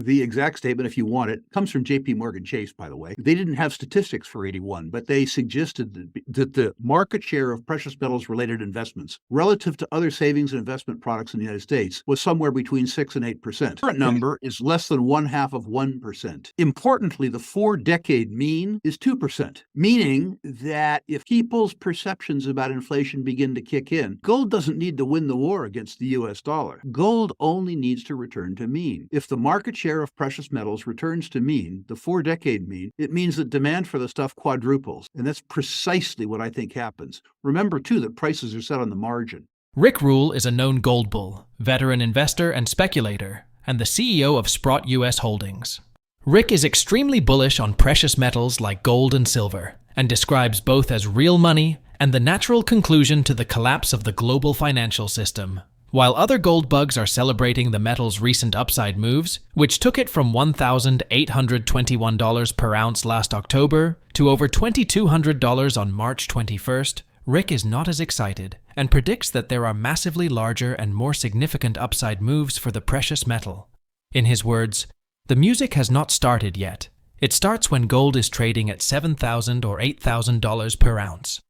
The exact statement, if you want it, comes from JP Morgan Chase, by the way. They didn't have statistics for 81, but they suggested that the market share of precious metals related investments relative to other savings and investment products in the United States was somewhere between 6 and 8%. The current number is less than 0.5%. Importantly, the 4-decade mean is 2%, meaning that if people's perceptions about inflation begin to kick in, gold doesn't need to win the war against the US dollar. Gold only needs to return to mean. If the market share of precious metals returns to mean, the 4-decade mean, it means that demand for the stuff quadruples. And that's precisely what I think happens. Remember, too, that prices are set on the margin. Rick Rule is a known gold bull, veteran investor and speculator, and the CEO of Sprott US Holdings. Rick is extremely bullish on precious metals like gold and silver, and describes both as real money and the natural conclusion to the collapse of the global financial system. While other gold bugs are celebrating the metal's recent upside moves, which took it from $1,821 per ounce last October to over $2,200 on March 21st, Rick is not as excited and predicts that there are massively larger and more significant upside moves for the precious metal. In his words, "The music has not started yet. It starts when gold is trading at $7,000 or $8,000 per ounce."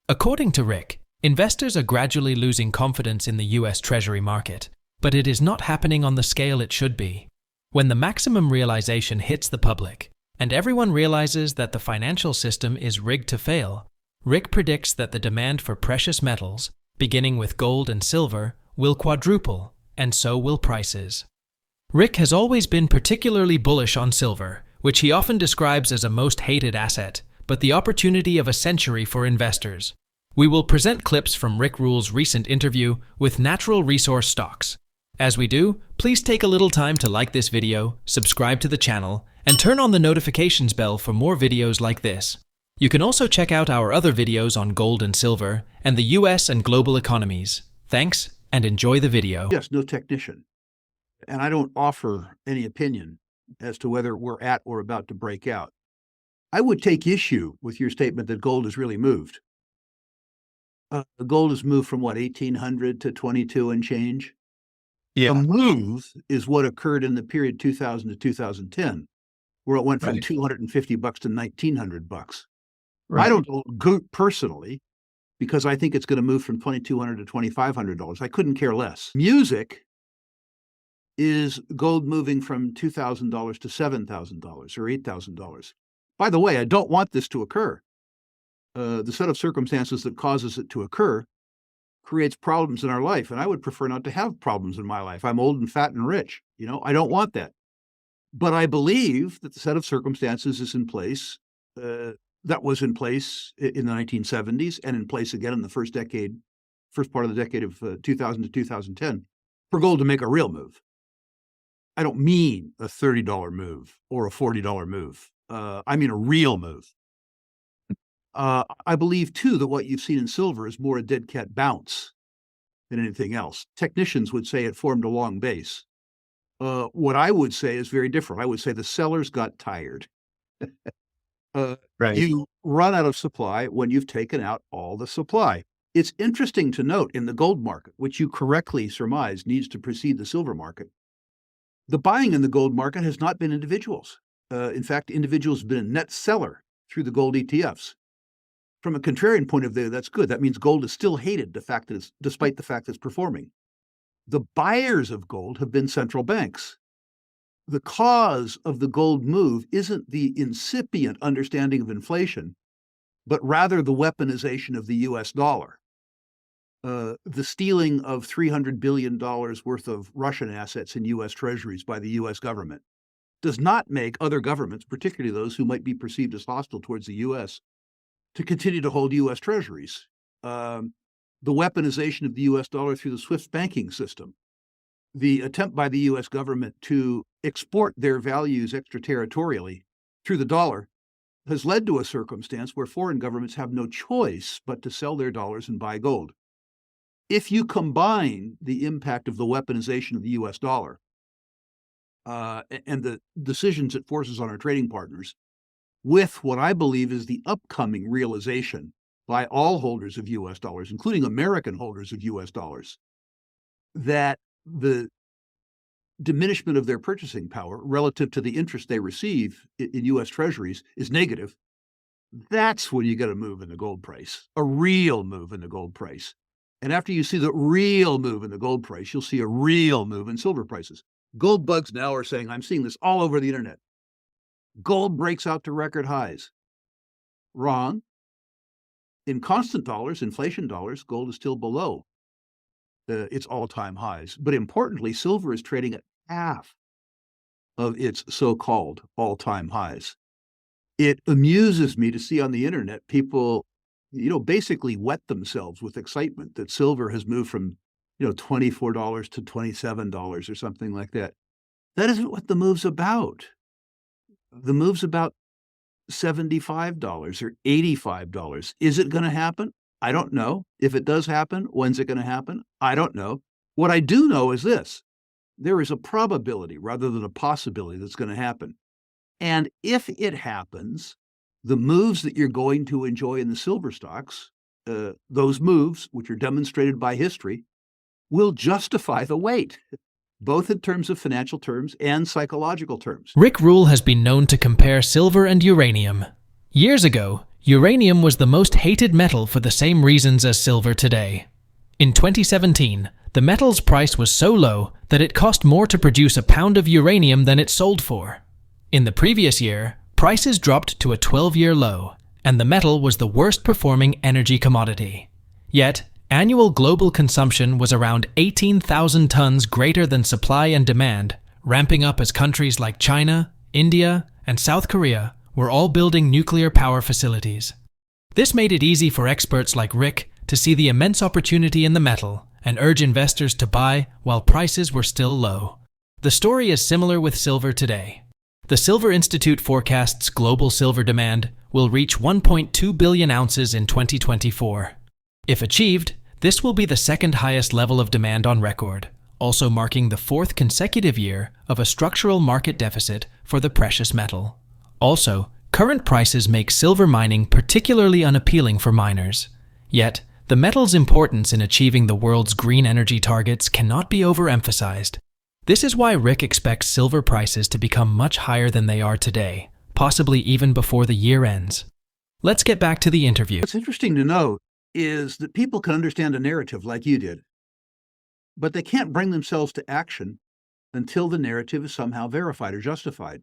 According to Rick, investors are gradually losing confidence in the US Treasury market, but it is not happening on the scale it should be. When the maximum realization hits the public, and everyone realizes that the financial system is rigged to fail, Rick predicts that the demand for precious metals, beginning with gold and silver, will quadruple, and so will prices. Rick has always been particularly bullish on silver, which he often describes as a most hated asset, but the opportunity of a century for investors. We will present clips from Rick Rule's recent interview with natural resource stocks. As we do, please take a little time to like this video, subscribe to the channel, and turn on the notifications bell for more videos like this. You can also check out our other videos on gold and silver and the US and global economies. Thanks, and enjoy the video. Yes, no technician. And I don't offer any opinion as to whether we're at or about to break out. I would take issue with your statement that gold has really moved. Gold has moved from, 1,800 to 22 and change? Yeah. The move is what occurred in the period 2000 to 2010, where it went from Right. $250 to $1,900. Right. I don't go personally, because I think it's going to move from $2,200 to $2,500. I couldn't care less. Music is gold moving from $2,000 to $7,000 or $8,000. By the way, I don't want this to occur. The set of circumstances that causes it to occur creates problems in our life, and I would prefer not to have problems in my life. I'm old and fat and rich. I don't want that. But I believe that the set of circumstances is in place that was in place in the 1970s and in place again in the first part of the decade of 2000 to 2010 for gold to make a real move. I don't mean a $30 move or a $40 move. I mean a real move. I believe, too, that what you've seen in silver is more a dead cat bounce than anything else. Technicians would say it formed a long base. What I would say is very different. I would say the sellers got tired. Right. You run out of supply when you've taken out all the supply. It's interesting to note in the gold market, which you correctly surmise needs to precede the silver market, the buying in the gold market has not been individuals. In fact, individuals have been a net seller through the gold ETFs. From a contrarian point of view, that's good. That means gold is still hated, despite the fact that it's performing. The buyers of gold have been central banks. The cause of the gold move isn't the incipient understanding of inflation, but rather the weaponization of the US dollar. The stealing of $300 billion worth of Russian assets in US treasuries by the US government does not make other governments, particularly those who might be perceived as hostile towards the US, to continue to hold US treasuries. The weaponization of the US dollar through the SWIFT banking system, the attempt by the US government to export their values extraterritorially through the dollar has led to a circumstance where foreign governments have no choice but to sell their dollars and buy gold. If you combine the impact of the weaponization of the US dollar and the decisions it forces on our trading partners with what I believe is the upcoming realization by all holders of US dollars, including American holders of US dollars, that the diminishment of their purchasing power relative to the interest they receive in US Treasuries is negative, that's when you get a move in the gold price, a real move in the gold price. And after you see the real move in the gold price, you'll see a real move in silver prices. Gold bugs now are saying, I'm seeing this all over the internet. Gold breaks out to record highs. Wrong. In constant dollars, inflation dollars, gold is still below its all-time highs. But importantly, silver is trading at half of its so-called all-time highs. It amuses me to see on the internet people, basically wet themselves with excitement that silver has moved from, $24 to $27 or something like that. That isn't what the move's about. The move's about $75 or $85. Is it going to happen? I don't know. If it does happen, when's it going to happen? I don't know. What I do know is this: there is a probability rather than a possibility that's going to happen. And if it happens, the moves that you're going to enjoy in the silver stocks, those moves, which are demonstrated by history, will justify the wait, both in terms of financial terms and psychological terms. Rick Rule has been known to compare silver and uranium. Years ago, uranium was the most hated metal for the same reasons as silver today. In 2017, the metal's price was so low that it cost more to produce a pound of uranium than it sold for. In the previous year, prices dropped to a 12-year low, and the metal was the worst-performing energy commodity. Yet, annual global consumption was around 18,000 tons greater than supply and demand, ramping up as countries like China, India, and South Korea were all building nuclear power facilities. This made it easy for experts like Rick to see the immense opportunity in the metal and urge investors to buy while prices were still low. The story is similar with silver today. The Silver Institute forecasts global silver demand will reach 1.2 billion ounces in 2024. If achieved, this will be the second highest level of demand on record, also marking the fourth consecutive year of a structural market deficit for the precious metal. Also, current prices make silver mining particularly unappealing for miners. Yet, the metal's importance in achieving the world's green energy targets cannot be overemphasized. This is why Rick expects silver prices to become much higher than they are today, possibly even before the year ends. Let's get back to the interview. What's interesting to note is that people can understand a narrative like you did, but they can't bring themselves to action until the narrative is somehow verified or justified.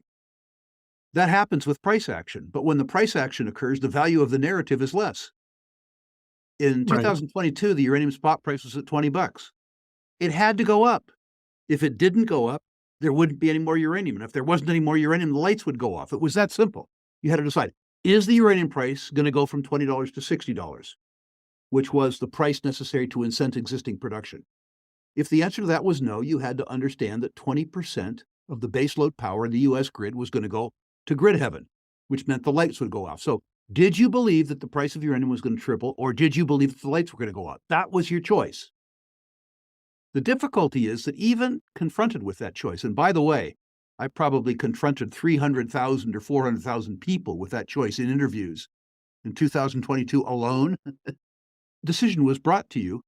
That happens with price action, but when the price action occurs, the value of the narrative is less. In 2022, the uranium spot price was at $20. It had to go up. If it didn't go up, there wouldn't be any more uranium. And if there wasn't any more uranium, the lights would go off. It was that simple. You had to decide, is the uranium price going to go from $20 to $60, which was the price necessary to incent existing production? If the answer to that was no, you had to understand that 20% of the baseload power in the US grid was going to go to grid heaven, which meant the lights would go off. So did you believe that the price of uranium was going to triple, or did you believe that the lights were going to go out? That was your choice. The difficulty is that even confronted with that choice, and by the way, I probably confronted 300,000 or 400,000 people with that choice in interviews in 2022 alone, decision was brought to you.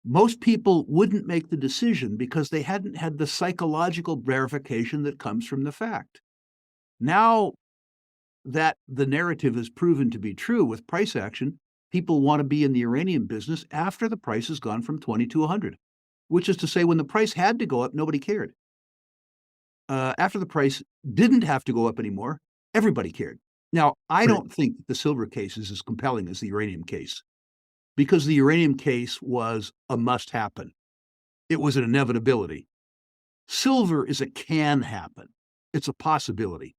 Most people wouldn't make the decision because they hadn't had the psychological verification that comes from the fact. Now that the narrative is proven to be true with price action, people want to be in the uranium business after the price has gone from 20 to 100. Which is to say, when the price had to go up, nobody cared. After the price didn't have to go up anymore, everybody cared. Now, I don't think that the silver case is as compelling as the uranium case, because the uranium case was a must happen. It was an inevitability. Silver is a can happen. It's a possibility.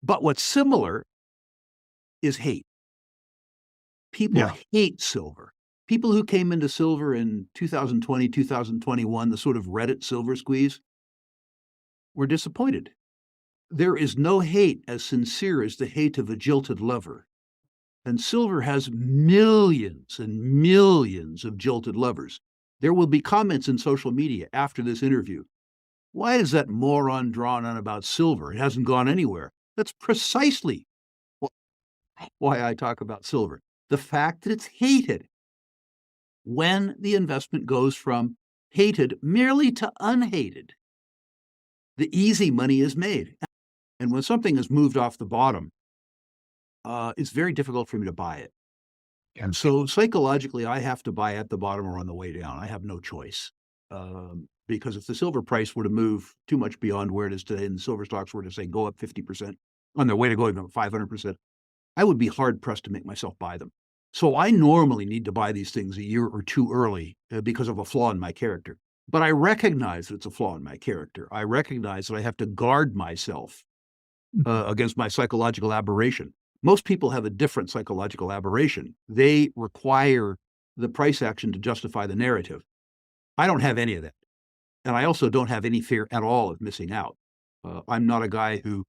But what's similar is hate. People hate silver. People who came into silver in 2020, 2021, the sort of Reddit silver squeeze, were disappointed. There is no hate as sincere as the hate of a jilted lover. And silver has millions and millions of jilted lovers. There will be comments in social media after this interview. Why is that moron drawn on about silver? It hasn't gone anywhere. That's precisely why I talk about silver. The fact that it's hated. When the investment goes from hated merely to unhated, the easy money is made. And when something has moved off the bottom, it's very difficult for me to buy it. And so psychologically, I have to buy at the bottom or on the way down. I have no choice. Because if the silver price were to move too much beyond where it is today and the silver stocks were to, say, go up 50% on their way to going up 500%, I would be hard-pressed to make myself buy them. So I normally need to buy these things a year or two early because of a flaw in my character. But I recognize that it's a flaw in my character. I recognize that I have to guard myself against my psychological aberration. Most people have a different psychological aberration. They require the price action to justify the narrative. I don't have any of that. And I also don't have any fear at all of missing out. I'm not a guy who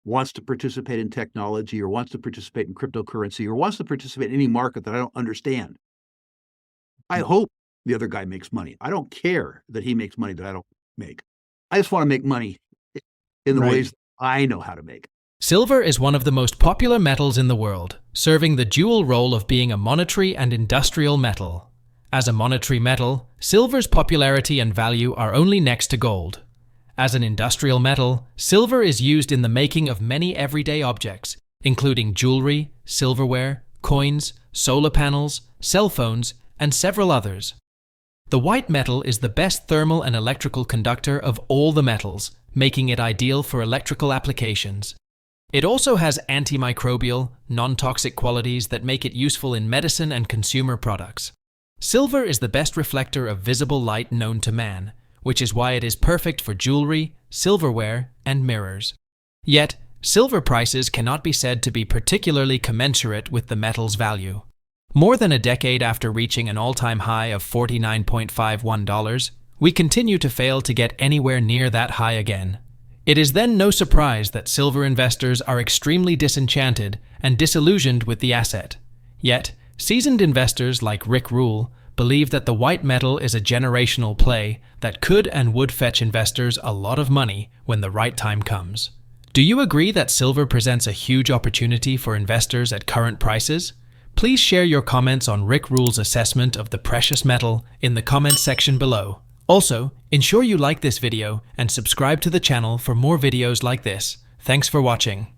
wants to participate in technology or wants to participate in cryptocurrency or wants to participate in any market that I don't understand. I hope the other guy makes money. I don't care that he makes money that I don't make. I just want to make money in the ways I know how to make. Silver is one of the most popular metals in the world, serving the dual role of being a monetary and industrial metal. As a monetary metal, silver's popularity and value are only next to gold. As an industrial metal, silver is used in the making of many everyday objects, including jewelry, silverware, coins, solar panels, cell phones, and several others. The white metal is the best thermal and electrical conductor of all the metals, making it ideal for electrical applications. It also has antimicrobial, non-toxic qualities that make it useful in medicine and consumer products. Silver is the best reflector of visible light known to man, which is why it is perfect for jewelry, silverware, and mirrors. Yet, silver prices cannot be said to be particularly commensurate with the metal's value. More than a decade after reaching an all-time high of $49.51, we continue to fail to get anywhere near that high again. It is then no surprise that silver investors are extremely disenchanted and disillusioned with the asset. Yet, seasoned investors like Rick Rule believe that the white metal is a generational play that could and would fetch investors a lot of money when the right time comes. Do you agree that silver presents a huge opportunity for investors at current prices? Please share your comments on Rick Rule's assessment of the precious metal in the comments section below. Also, ensure you like this video and subscribe to the channel for more videos like this. Thanks for watching.